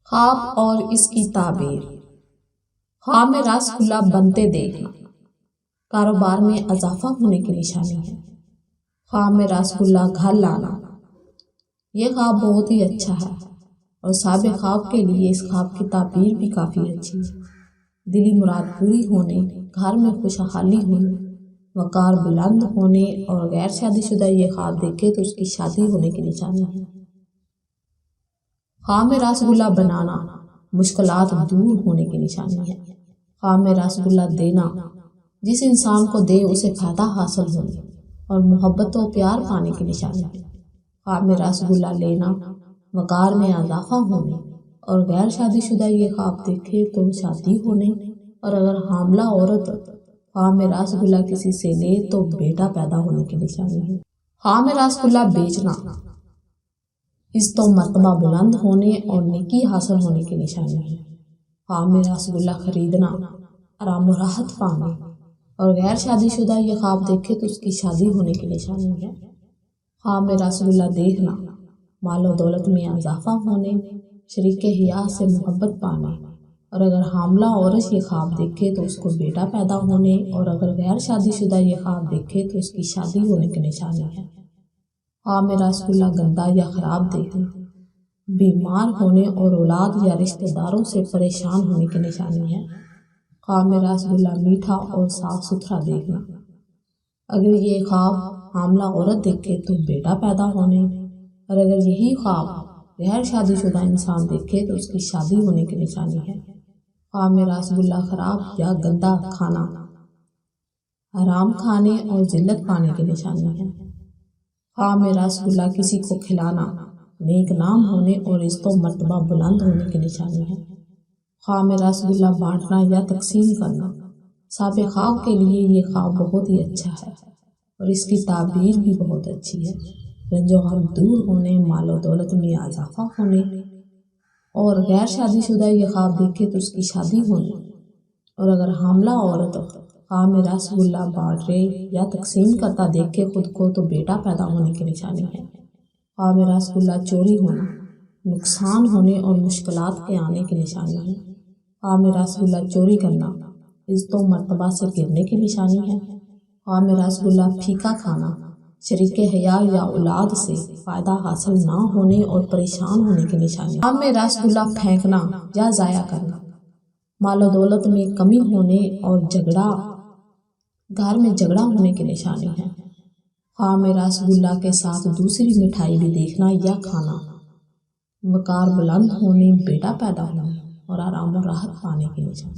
خواب اور اس کی تعبیر۔ خواب میں رس گلہ بنتے دیکھنا کاروبار میں اضافہ ہونے کی نشانی ہے۔ خواب میں رس گلہ گھر لانا، یہ خواب بہت ہی اچھا ہے اور صاحب خواب کے لیے اس خواب کی تعبیر بھی کافی اچھی ہے۔ دلی مراد پوری ہونے، گھر میں خوشحالی ہونے، وقار بلند ہونے اور غیر شادی شدہ یہ خواب دیکھے تو اس کی شادی ہونے کی نشانی ہے۔ خواب میں رس گلہ بنانا مشکلات دور ہونے کی نشانی ہے۔ خواب میں رس گلہ دینا، جس انسان کو دے اسے فائدہ حاصل ہونے اور محبت و پیار پانے کی نشانی ہے۔ خواب میں رس گلہ لینا، وقار میں اضافہ ہونے اور غیر شادی شدہ یہ خواب دیکھے تو شادی ہونے اور اگر حاملہ عورت خواب میں رس گلہ کسی سے لے تو بیٹا پیدا ہونے کی نشانی ہے۔ خواب میں رس گلہ بیچنا، اس تو مرتبہ بلند ہونے اور نیکی حاصل ہونے کی نشانی ہے۔ خواب میں رس گلہ خریدنا، آرام و راحت پانے اور غیر شادی شدہ یہ خواب دیکھے تو اس کی شادی ہونے کی نشانی ہے۔ خواب میں رس گلہ دیکھنا، مال و دولت میں اضافہ ہونے، شریک حیات سے محبت پانے اور اگر حاملہ عورت یہ خواب دیکھے تو اس کو بیٹا پیدا ہونے اور اگر غیر شادی شدہ یہ خواب دیکھے تو اس کی شادی ہونے کی نشانی ہے۔ خواب میں رس گلہ گندا یا خراب دیکھنا، بیمار ہونے اور اولاد یا رشتہ داروں سے پریشان ہونے کی نشانی ہے۔ خواب میں رس گلہ میٹھا اور صاف ستھرا دیکھنا، اگر یہ خواب حاملہ عورت دیکھے تو بیٹا پیدا ہونے اور اگر یہی خواب غیر شادی شدہ انسان دیکھے تو اس کی شادی ہونے کی نشانی ہے۔ خواب میں رس گلہ خراب یا گندا کھانا، حرام کھانے اور ذلت پانے کی نشانی ہے۔ خواب میں رس گلہ کسی کو کھلانا، نیک نام ہونے اور عزت و مرتبہ بلند ہونے کی نشانی ہے۔ خواب میں رس گلہ بانٹنا یا تقسیم کرنا، صاحب خواب کے لیے یہ خواب بہت ہی اچھا ہے اور اس کی تعبیر بھی بہت اچھی ہے۔ رنج و غم دور ہونے، مال و دولت میں اضافہ ہونے اور غیر شادی شدہ یہ خواب دیکھے تو اس کی شادی ہونے اور اگر حاملہ عورت خواب میں رس گلہ بانٹ رہے یا تقسیم کرتا دیکھے خود کو تو بیٹا پیدا ہونے کی نشانی ہے۔ خواب میں رس گلہ چوری ہونا، نقصان ہونے اور مشکلات کے آنے کی نشانی ہے۔ خواب میں رس گلہ چوری کرنا، عزت و مرتبہ سے گرنے کی نشانی ہے۔ خواب میں رس گلہ پھیکا کھانا، شریک حیات یا اولاد سے فائدہ حاصل نہ ہونے اور پریشان ہونے کی نشانی ہے۔ خواب میں رس گلہ پھینکنا یا ضائع کرنا، مال و دولت میں کمی ہونے اور گھر میں جھگڑا ہونے کی نشانی ہے۔ خواب میں رس گلہ کے ساتھ دوسری مٹھائی بھی دیکھنا یا کھانا، وقار بلند ہونے، بیٹا پیدا ہونے اور آرام و راحت پانے کی نشانی ہے۔